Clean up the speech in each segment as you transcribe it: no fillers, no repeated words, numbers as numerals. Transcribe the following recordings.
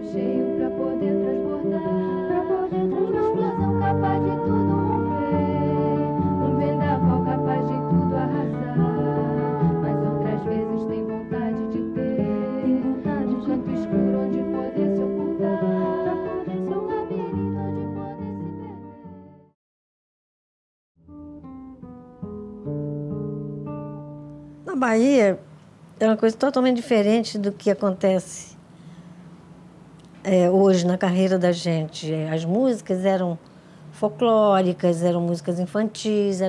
cheio pra poder transbordar, uma explosão capaz de tudo romper, um vendaval capaz de tudo arrasar, mas outras vezes tem vontade de ter um canto escuro onde poder se ocultar, um labirinto onde poder se perder. Na Bahia é uma coisa totalmente diferente do que acontece hoje na carreira da gente. As músicas eram folclóricas, eram músicas infantis,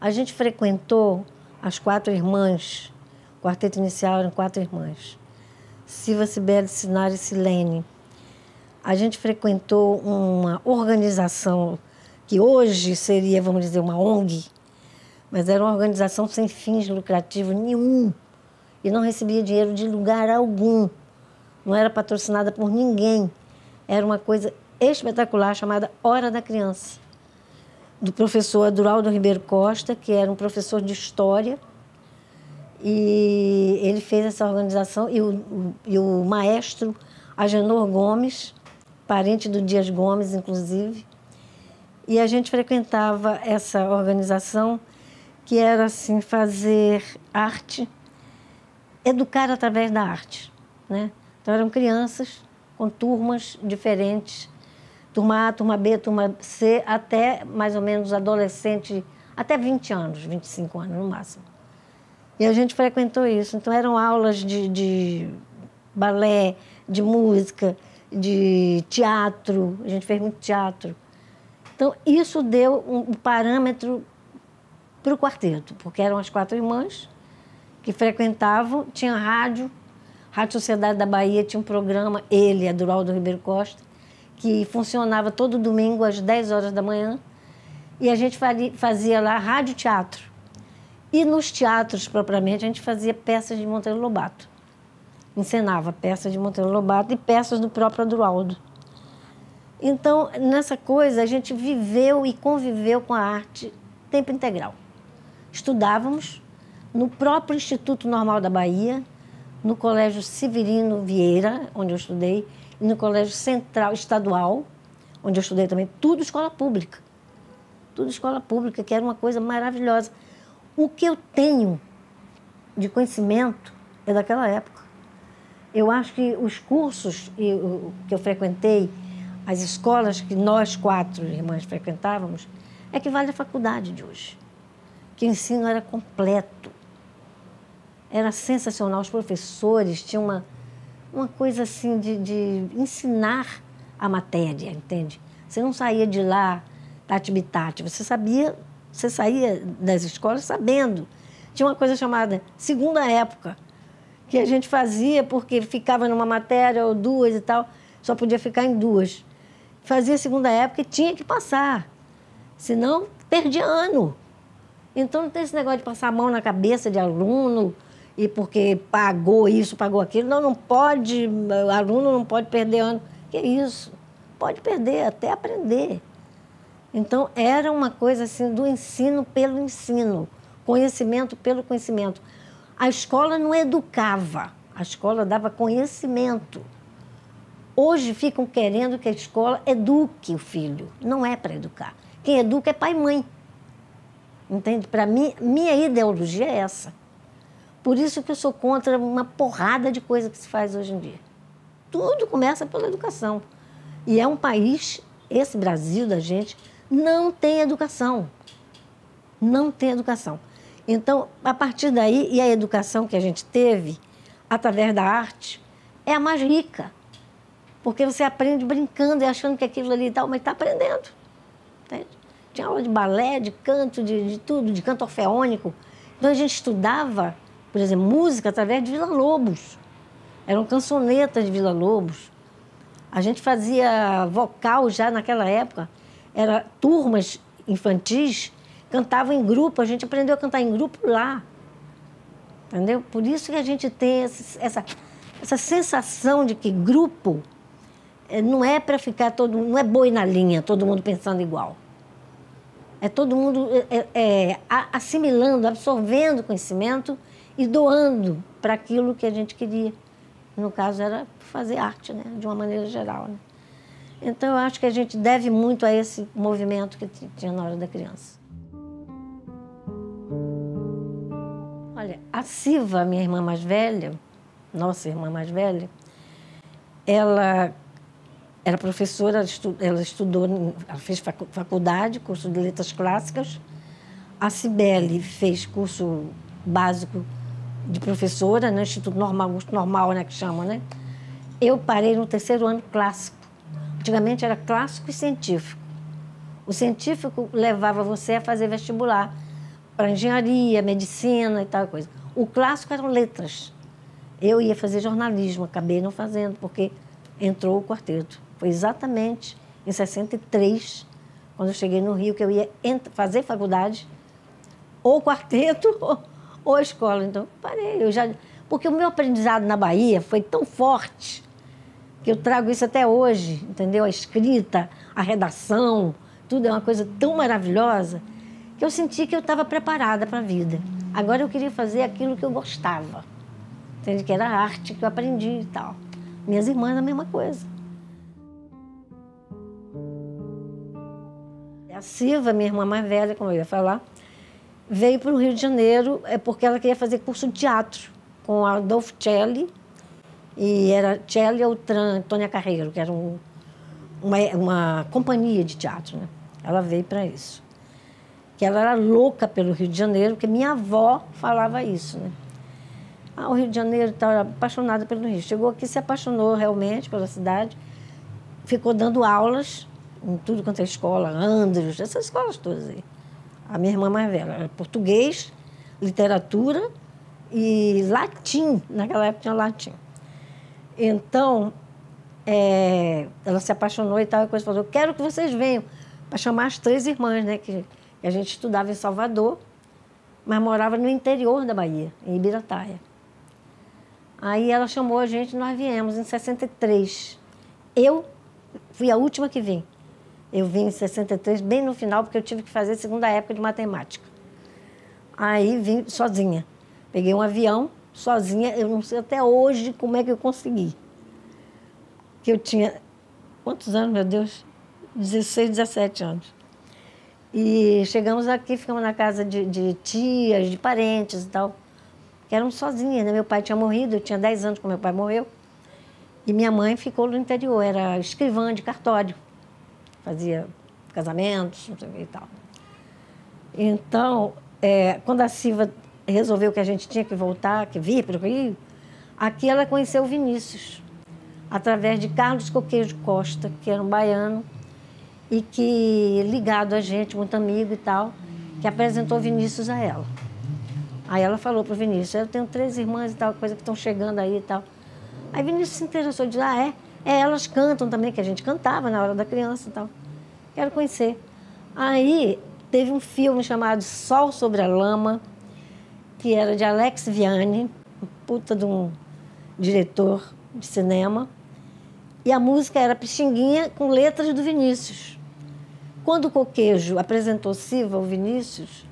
a gente frequentou as 4 irmãs, o quarteto inicial eram 4 irmãs, Silva, Cibele, Sinara e Silene. A gente frequentou uma organização que hoje seria, vamos dizer, uma ONG, mas era uma organização sem fins lucrativos nenhum e não recebia dinheiro de lugar algum. Não era patrocinada por ninguém. Era uma coisa espetacular chamada Hora da Criança, do professor Aduraldo Ribeiro Costa, que era um professor de História. E ele fez essa organização, e o maestro Agenor Gomes, parente do Dias Gomes, inclusive. E a gente frequentava essa organização, que era assim, fazer arte, educar através da arte, né? Então eram crianças com turmas diferentes, turma A, turma B, turma C, até mais ou menos adolescente, até 20 anos, 25 anos no máximo. E a gente frequentou isso. Então eram aulas de balé, de música, de teatro, a gente fez muito teatro. Então isso deu um parâmetro para o quarteto, porque eram as 4 irmãs que frequentavam, tinha rádio, Rádio Sociedade da Bahia tinha um programa, ele, Aduraldo Ribeiro Costa, que funcionava todo domingo às 10 horas da manhã, e a gente fazia lá rádio-teatro. E nos teatros, propriamente, a gente fazia peças de Monteiro Lobato. Encenava peças de Monteiro Lobato e peças do próprio Aduraldo. Então, nessa coisa, a gente viveu e conviveu com a arte tempo integral. Estudávamos no próprio Instituto Normal da Bahia, no Colégio Severino Vieira, onde eu estudei, e no Colégio Central Estadual, onde eu estudei também, tudo escola pública. Tudo escola pública, que era uma coisa maravilhosa. O que eu tenho de conhecimento é daquela época. Eu acho que os cursos que eu frequentei, as escolas que nós 4 irmãs frequentávamos, equivale à faculdade de hoje. Que o ensino era completo. Era sensacional. Os professores tinham uma coisa assim de ensinar a matéria, entende? Você não saía de lá tati-bitati, você saía das escolas sabendo. Tinha uma coisa chamada segunda época, que a gente fazia porque ficava numa matéria ou 2 e tal, só podia ficar em 2. Fazia segunda época e tinha que passar, senão perdia ano. Então não tem esse negócio de passar a mão na cabeça de aluno e porque pagou isso, pagou aquilo. Não pode, o aluno não pode perder ano. Que isso? Pode perder, até aprender. Então, era uma coisa assim do ensino pelo ensino, conhecimento pelo conhecimento. A escola não educava, a escola dava conhecimento. Hoje ficam querendo que a escola eduque o filho. Não é para educar. Quem educa é pai e mãe. Entende? Para mim, minha ideologia é essa. Por isso que eu sou contra uma porrada de coisa que se faz hoje em dia. Tudo começa pela educação. E é um país, esse Brasil da gente, não tem educação. Não tem educação. Então, a partir daí, e a educação que a gente teve, através da arte, é a mais rica. Porque você aprende brincando e achando que aquilo ali e tal, mas está aprendendo. Entende? Tinha aula de balé, de canto, de tudo, de canto orfeônico. Então, a gente estudava, por exemplo, música através de Vila Lobos. Eram cançonetas de Vila Lobos. A gente fazia vocal já naquela época. Era turmas infantis, cantavam em grupo. A gente aprendeu a cantar em grupo lá. Entendeu? Por isso que a gente tem essa sensação de que grupo não é para ficar não é boi na linha, todo mundo pensando igual. É todo mundo assimilando, absorvendo conhecimento e doando para aquilo que a gente queria, No caso, era fazer arte, né? De uma maneira geral, né? Então, eu acho que a gente deve muito a esse movimento que tinha na hora da criança. Olha, a Silva, minha irmã mais velha, nossa irmã mais velha, ela era professora, ela estudou, ela fez faculdade, curso de letras clássicas. A Cibele fez curso básico de professora, no Instituto Normal, né, que chama, né? Eu parei no 3º ano clássico. Antigamente era clássico e científico. O científico levava você a fazer vestibular para engenharia, medicina e tal coisa. O clássico eram letras. Eu ia fazer jornalismo, acabei não fazendo, porque entrou o quarteto. Foi exatamente em 63, quando eu cheguei no Rio, que eu ia fazer faculdade, ou quarteto, ou escola. Então, parei. Porque o meu aprendizado na Bahia foi tão forte que eu trago isso até hoje, entendeu? A escrita, a redação, tudo é uma coisa tão maravilhosa que eu senti que eu estava preparada para a vida. Agora eu queria fazer aquilo que eu gostava, entende? Que era a arte que eu aprendi e tal. Minhas irmãs, a mesma coisa. A Silva, minha irmã mais velha, como eu ia falar, veio para o Rio de Janeiro porque ela queria fazer curso de teatro com a Adolfo Celli, e era Celli Altran, Antônia Carreiro, que era uma companhia de teatro, né? Ela veio para isso. Que ela era louca pelo Rio de Janeiro, porque minha avó falava isso, né? O Rio de Janeiro, estava apaixonada pelo Rio. Chegou aqui, se apaixonou realmente pela cidade, ficou dando aulas em tudo quanto é escola, Andros, essas escolas todas aí. A minha irmã mais velha era português, literatura e latim. Naquela época tinha latim. Então, ela se apaixonou e tal, e coisa falou, eu quero que vocês venham, para chamar as 3 irmãs, né? Que a gente estudava em Salvador, mas morava no interior da Bahia, em Ibirataia. Aí ela chamou a gente, nós viemos em 63. Eu fui a última que vim. Eu vim em 63, bem no final, porque eu tive que fazer a 2ª época de matemática. Aí vim sozinha. Peguei um avião, sozinha, eu não sei até hoje como é que eu consegui. Que eu tinha, quantos anos, meu Deus? 16, 17 anos. E chegamos aqui, ficamos na casa de tias, de parentes e tal, que eram sozinhas, né? Meu pai tinha morrido, eu tinha 10 anos quando meu pai morreu. E minha mãe ficou no interior, era escrivã de cartório. Fazia casamentos, não sei o que e tal. Então, quando a Silva resolveu que a gente tinha que voltar, que vir para o Rio, aqui ela conheceu o Vinícius, através de Carlos Coqueijo Costa, que era um baiano, e que, ligado a gente, muito amigo e tal, que apresentou o Vinícius a ela. Aí ela falou para o Vinícius, eu tenho 3 irmãs e tal, coisa que estão chegando aí e tal. Aí Vinícius se interessou, disse, elas cantam também, que a gente cantava na hora da criança e tal. Quero conhecer. Aí teve um filme chamado Sol sobre a Lama, que era de Alex Vianney, um puta de um diretor de cinema, e a música era Pixinguinha com letras do Vinícius. Quando o Coqueijo apresentou Silva ao Vinícius,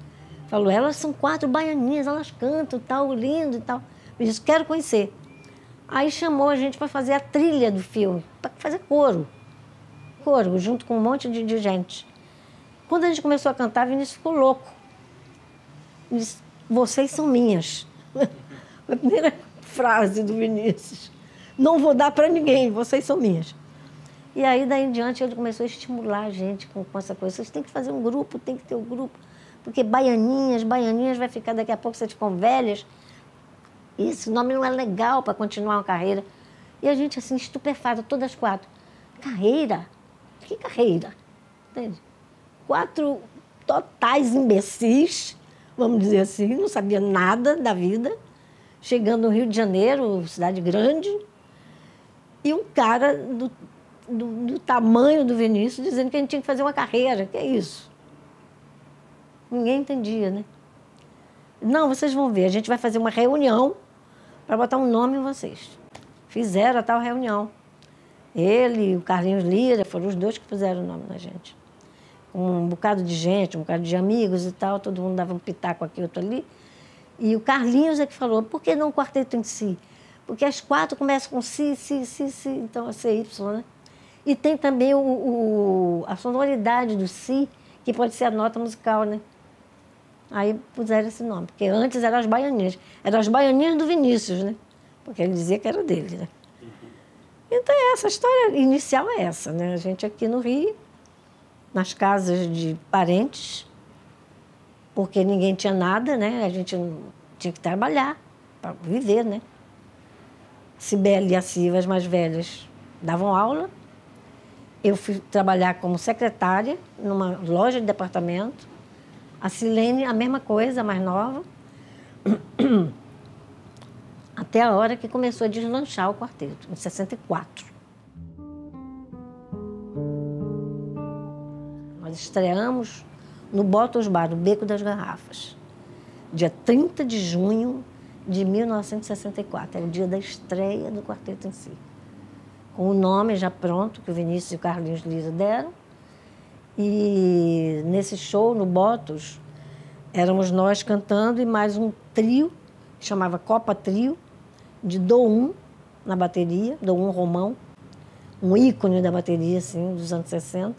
falou, elas são 4 baianinhas, elas cantam, tal, lindo e tal. Eu disse, quero conhecer. Aí chamou a gente para fazer a trilha do filme, para fazer coro, junto com um monte de gente. Quando a gente começou a cantar, o Vinícius ficou louco. Ele disse, vocês são minhas. A primeira frase do Vinícius. Não vou dar para ninguém, vocês são minhas. E aí, daí em diante, ele começou a estimular a gente com essa coisa. Vocês têm que fazer um grupo, tem que ter um grupo. Porque baianinhas vai ficar daqui a pouco, vocês ficam velhas. Esse nome não é legal para continuar uma carreira. E a gente, assim, estupefada, todas 4. Carreira? Que carreira? Entende? 4 totais imbecis, vamos dizer assim, não sabia nada da vida. Chegando no Rio de Janeiro, cidade grande, e um cara do tamanho do Vinícius dizendo que a gente tinha que fazer uma carreira. Que é isso? Ninguém entendia, né? Não, vocês vão ver, a gente vai fazer uma reunião para botar um nome em vocês. Fizeram a tal reunião. Ele e o Carlinhos Lira foram os 2 que puseram o nome na gente. Um bocado de gente, um bocado de amigos e tal, todo mundo dava um pitaco aqui, outro ali. E o Carlinhos é que falou, por que não o quarteto em si? Porque as 4 começam com si, então é CY, né? E tem também a sonoridade do si, que pode ser a nota musical, né? Aí puseram esse nome, porque antes eram as baianinhas. Eram as baianinhas do Vinícius, né? Porque ele dizia que era dele, né? Então, essa história inicial é essa, né? A gente aqui no Rio, nas casas de parentes, porque ninguém tinha nada, né? A gente tinha que trabalhar para viver, né? Cibele e a Silva, as mais velhas, davam aula. Eu fui trabalhar como secretária numa loja de departamento. A Silene, a mesma coisa, a mais nova. Até a hora que começou a deslanchar o quarteto, em 64. Nós estreamos no Botos Bar, no Beco das Garrafas, dia 30 de junho de 1964. É o dia da estreia do quarteto em si. Com o nome já pronto, que o Vinícius e o Carlinhos Lira deram. E nesse show, no Botos, éramos nós cantando e mais um trio, que chamava Copa Trio, de Dom na bateria, Dom Romão, um ícone da bateria, assim, dos anos 60.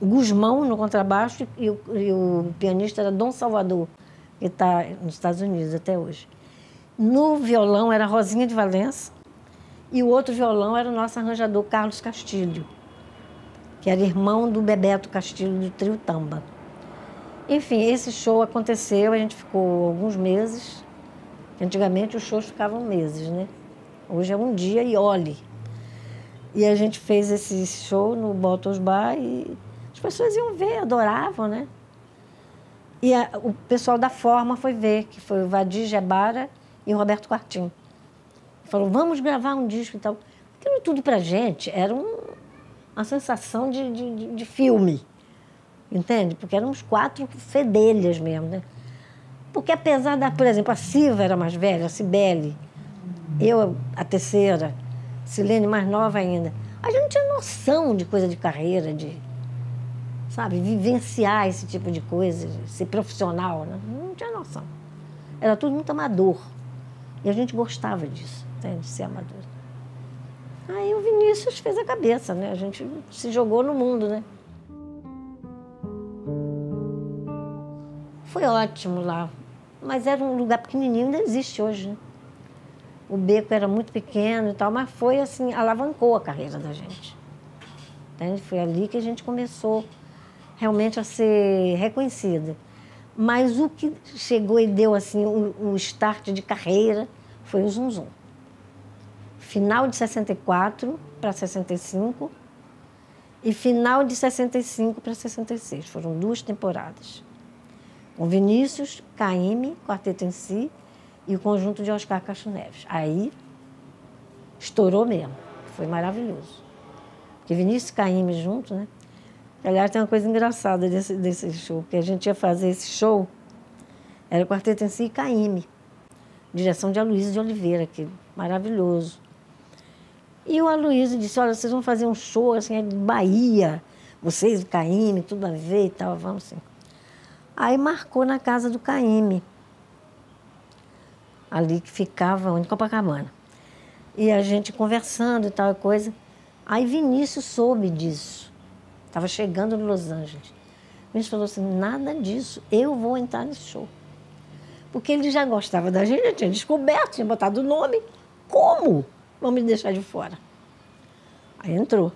Gusmão no contrabaixo e o pianista era Dom Salvador, que está nos Estados Unidos até hoje. No violão era Rosinha de Valença e o outro violão era o nosso arranjador Carlos Castilho, que era irmão do Bebeto Castilho, do trio Tamba. Enfim, esse show aconteceu, a gente ficou alguns meses. Antigamente os shows ficavam meses, né? Hoje é um dia e olhe. E a gente fez esse show no Botos Bar e as pessoas iam ver, adoravam, né? E o pessoal da Forma foi ver, que foi o Vadir Gebara e o Roberto Quartim. Falou, vamos gravar um disco e tal. Aquilo tudo pra gente era uma sensação de filme, entende? Porque éramos 4 fedelhas mesmo, né? Porque apesar da, por exemplo, a Silva era mais velha, a Cibele, eu a terceira, Silene mais nova ainda, a gente não tinha noção de coisa de carreira, de, sabe, vivenciar esse tipo de coisa, ser profissional, né? Não tinha noção. Era tudo muito amador. E a gente gostava disso, entende? De ser amador. Aí o Vinícius fez a cabeça, né? A gente se jogou no mundo, né? Foi ótimo lá, mas era um lugar pequenininho, ainda existe hoje, né? O beco era muito pequeno e tal, mas foi assim, alavancou a carreira da gente. Entende? Foi ali que a gente começou realmente a ser reconhecida. Mas o que chegou e deu assim o start de carreira foi o Zum Zum. Final de 64 para 65 e final de 65 para 66. Foram 2 temporadas. Com Vinícius, Caymmi, Quarteto em Si e o conjunto de Oscar Castro Neves. Aí estourou mesmo. Foi maravilhoso. Porque Vinícius e Caymmi juntos, né? Aliás, tem uma coisa engraçada desse show, porque a gente ia fazer esse show, era Quarteto em Si e Caymmi, direção de Aloysio de Oliveira, que maravilhoso. E o Aloysio disse, olha, vocês vão fazer um show assim, é de Bahia, vocês, o Caymmi, tudo a ver e tal, vamos assim. Aí marcou na casa do Caymmi, ali que ficava em Copacabana. E a gente conversando e tal coisa. Aí Vinícius soube disso. Estava chegando em Los Angeles. Vinícius falou assim, nada disso, eu vou entrar nesse show. Porque ele já gostava da gente, já tinha descoberto, tinha botado o nome. Como? Vão me deixar de fora. Aí entrou.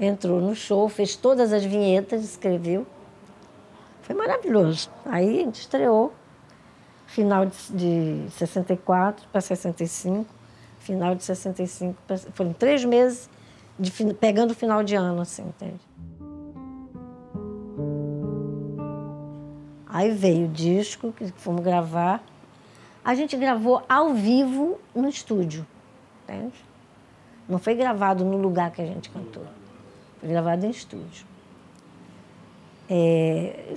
Entrou no show, fez todas as vinhetas, escreveu. Foi maravilhoso. Aí a gente estreou, final de 64 para 65, final de 65, foram 3 meses pegando o final de ano, assim, entende? Aí veio o disco, que fomos gravar. A gente gravou ao vivo no estúdio, entende? Não foi gravado no lugar que a gente cantou. Foi gravado em estúdio.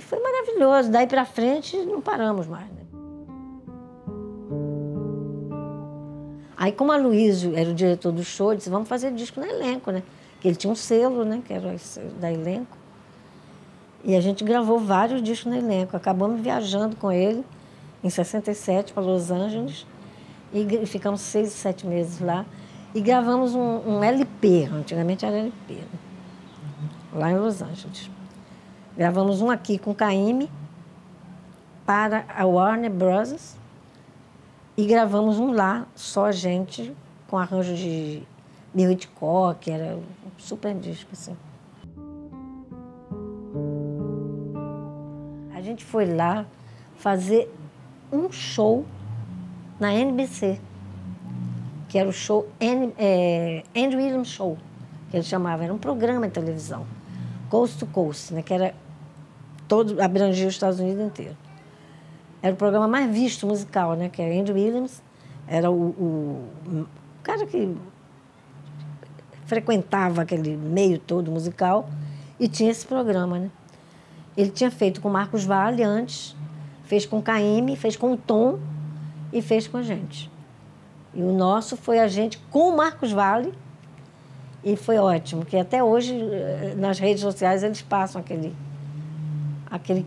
Foi maravilhoso. Daí para frente, não paramos mais, né? Aí, como a Aloysio era o diretor do show, disse, vamos fazer disco no elenco, né? Porque ele tinha um selo, né? Que era da elenco. E a gente gravou vários discos no elenco. Acabamos viajando com ele em 67 para Los Angeles. E ficamos 6, 7 meses lá. E gravamos um LP, antigamente era LP, né? Lá em Los Angeles. Gravamos um aqui com Caymmi para a Warner Bros. E gravamos um lá, só a gente, com arranjo de Bill Hickok, era um super disco, assim. A gente foi lá fazer um show na NBC, que era o show Andy Williams Show, que ele chamava, era um programa de televisão, Coast to Coast, né, que era abrangia os Estados Unidos inteiro. Era o programa mais visto musical, né, que era Andy Williams, era o cara que frequentava aquele meio todo musical e tinha esse programa, né. Ele tinha feito com Marcos Valle antes, fez com Caymmi, fez com o Tom e fez com a gente. E o nosso foi a gente com o Marcos Valle e foi ótimo, que até hoje nas redes sociais eles passam aquele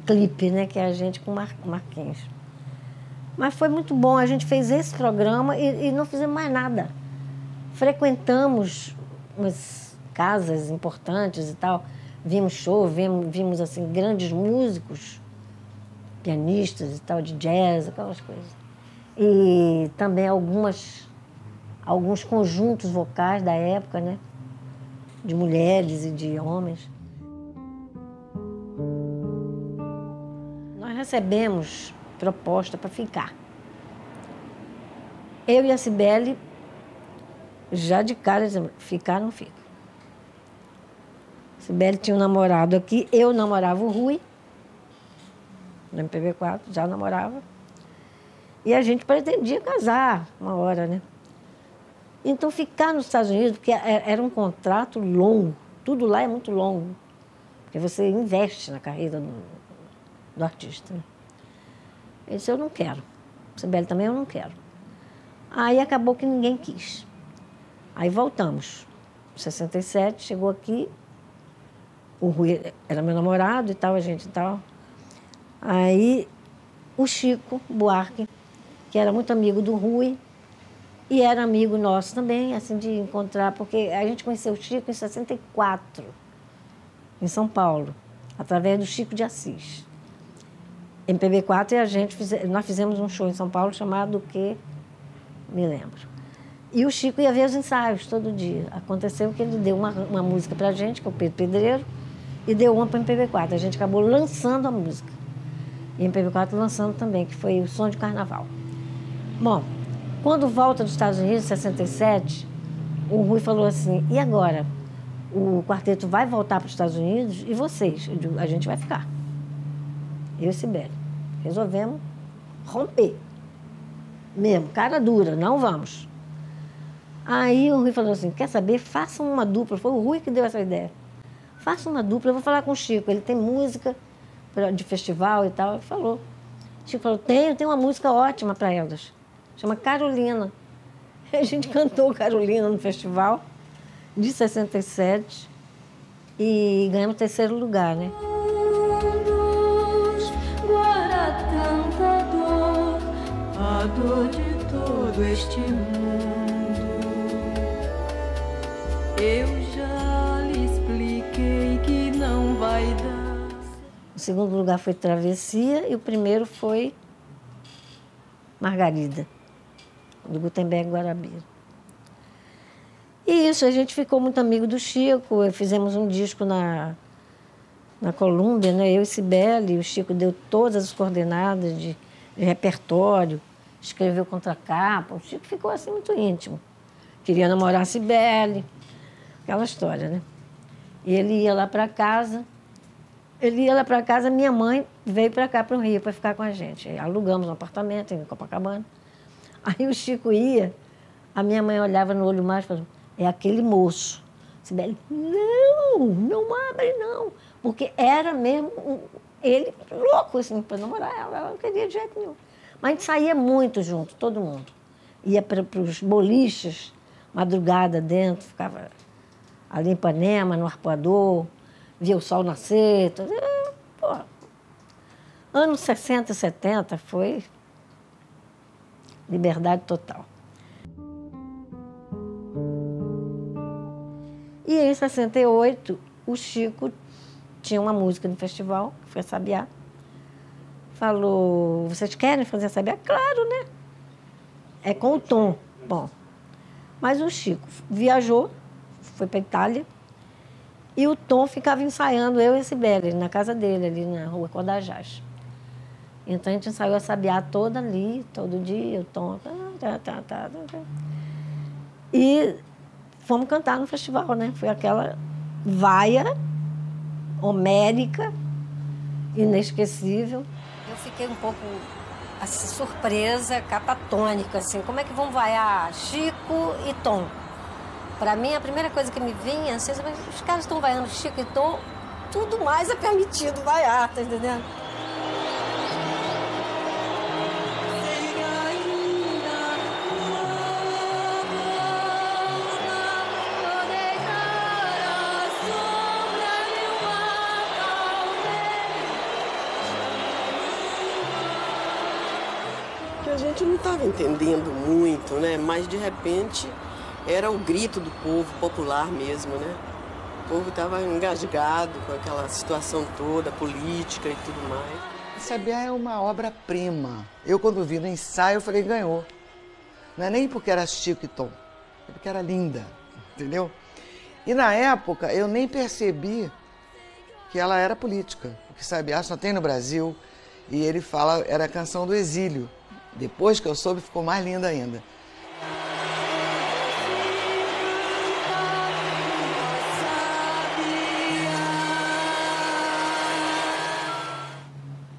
clipe, né, que é a gente com Marquinhos. Mas foi muito bom, a gente fez esse programa e não fizemos mais nada. Frequentamos umas casas importantes e tal, vimos show, vimos assim, grandes músicos, pianistas e tal, de jazz, aquelas coisas. E também alguns conjuntos vocais da época, né, de mulheres e de homens. Nós recebemos proposta para ficar. Eu e a Cibele, já de cara, dizemos, ficar não fica. Cibele tinha um namorado aqui, eu namorava o Rui, no MPB4, já namorava. E a gente pretendia casar uma hora, né? Então, ficar nos Estados Unidos, porque era um contrato longo, tudo lá é muito longo, porque você investe na carreira do artista, né? Eu disse, eu não quero. Cibele também, eu não quero. Aí acabou que ninguém quis. Aí voltamos. Em 67, chegou aqui, o Rui era meu namorado e tal, a gente e tal. Aí o Chico Buarque, que era muito amigo do Rui, e era amigo nosso também, assim, de encontrar, porque a gente conheceu o Chico em 64, em São Paulo, através do Chico de Assis. MPB4 e nós fizemos um show em São Paulo chamado O Quê? Me lembro. E o Chico ia ver os ensaios todo dia. Aconteceu que ele deu uma música pra gente, que é o Pedro Pedreiro, e deu uma para o MPB4. A gente acabou lançando a música. E o MPB4 lançando também, que foi o Som de Carnaval. Bom, quando volta dos Estados Unidos, em 67, o Rui falou assim, e agora? O quarteto vai voltar para os Estados Unidos e vocês? Eu digo, a gente vai ficar. Eu e Cibele. Resolvemos romper. Mesmo, cara dura, não vamos. Aí o Rui falou assim, quer saber? Faça uma dupla. Foi o Rui que deu essa ideia. Faça uma dupla, eu vou falar com o Chico. Ele tem música de festival e tal. Ele falou. O Chico falou, tenho uma música ótima para elas. Chama Carolina. A gente cantou Carolina no festival de 67 e ganhamos 3º lugar, né? Tanta dor, a dor de todo este mundo. Eu já lhe expliquei que não vai dar. O 2º lugar foi Travessia e o 1º foi Margarida, do Gutenberg Guarabira. E isso, a gente ficou muito amigo do Chico, fizemos um disco na Colômbia, né? Eu e Cibele, o Chico deu todas as coordenadas de repertório, escreveu contracapa, o Chico ficou assim muito íntimo. Queria namorar a Cibele, aquela história, né? E ele ia lá para casa, minha mãe veio para cá, para o Rio, para ficar com a gente. Alugamos um apartamento em Copacabana. Aí o Chico ia, a minha mãe olhava no olho mais e falava, é aquele moço. Cibele, não abre não. Porque era mesmo ele louco, assim, para namorar ela. Ela não queria de jeito nenhum. Mas a gente saía muito junto, todo mundo. Ia para os boliches, madrugada dentro, ficava ali em Ipanema, no Arpoador, via o sol nascer. Tudo. Pô. Anos 60 e 70 foi liberdade total. E em 68, o Chico tinha uma música no festival, que foi a Sabiá. Falou, vocês querem fazer a Sabiá? Claro, né? É com o Tom. Bom, mas o Chico viajou, foi para a Itália, e o Tom ficava ensaiando, eu e a Sibeli, na casa dele, ali na rua Cordajás. Então a gente ensaiou a Sabiá toda ali, todo dia, o Tom... E fomos cantar no festival, né? Foi aquela vaia homérica, inesquecível. Eu fiquei um pouco assim, surpresa, catatônica, assim, como é que vão vaiar Chico e Tom? Para mim, a primeira coisa que me vinha, assim, os caras estão vaiando Chico e Tom, tudo mais é permitido vaiar, tá entendendo? A gente não estava entendendo muito, né? Mas de repente era o grito do povo popular mesmo, né? O povo estava engasgado com aquela situação toda, política e tudo mais. Sabiá é uma obra-prima. Eu, quando vi no ensaio, eu falei, ganhou. Não é nem porque era Chico e Tom, é porque era linda, entendeu? E na época eu nem percebi que ela era política, porque Sabiá só tem no Brasil, e ele fala, era a canção do exílio. Depois que eu soube, ficou mais linda ainda.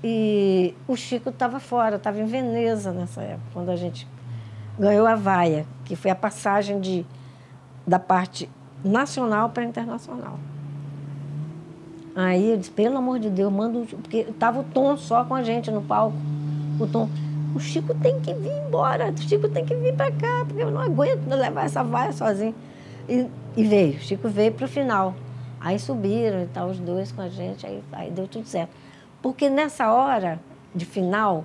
E o Chico estava fora, estava em Veneza nessa época, quando a gente ganhou a vaia, que foi a passagem da parte nacional para internacional. Aí eu disse, pelo amor de Deus, manda... Porque estava o Tom só com a gente no palco. O Chico tem que vir embora, o Chico tem que vir para cá, porque eu não aguento levar essa vaia sozinho. E veio, o Chico veio para o final. Aí subiram e tal, os dois com a gente, aí deu tudo certo. Porque nessa hora de final,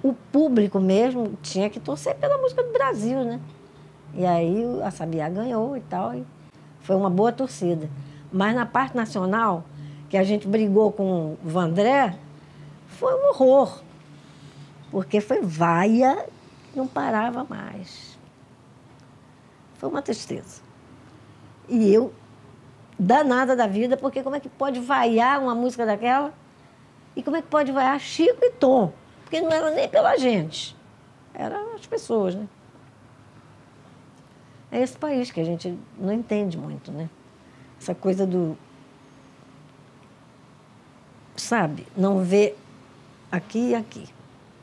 o público mesmo tinha que torcer pela música do Brasil, né? E aí a Sabiá ganhou e tal, e foi uma boa torcida. Mas na parte nacional, que a gente brigou com o Vandré, foi um horror. Porque foi vaia, não parava mais. Foi uma tristeza. E eu, danada da vida, porque como é que pode vaiar uma música daquela? E como é que pode vaiar Chico e Tom? Porque não era nem pela gente, eram as pessoas, né? É esse país que a gente não entende muito, né? Essa coisa do... Sabe? Não vê aqui e aqui.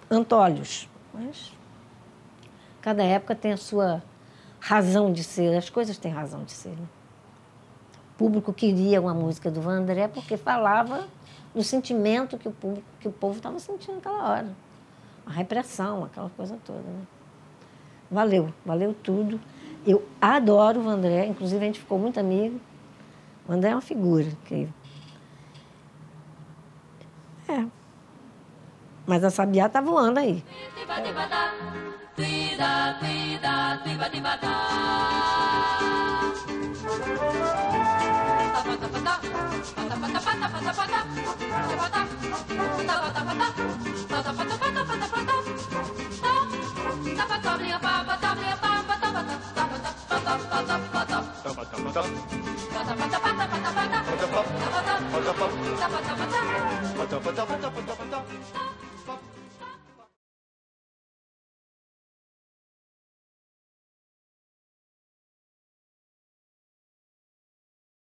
Antolhos. Mas cada época tem a sua razão de ser. As coisas têm razão de ser, né? O público queria uma música do Vandré porque falava do sentimento que o povo estava sentindo naquela hora. A repressão, aquela coisa toda, né? Valeu tudo. Eu adoro o Vandré, inclusive a gente ficou muito amigo. O Vandré é uma figura incrível. Mas a Sabiá tá voando aí. Pata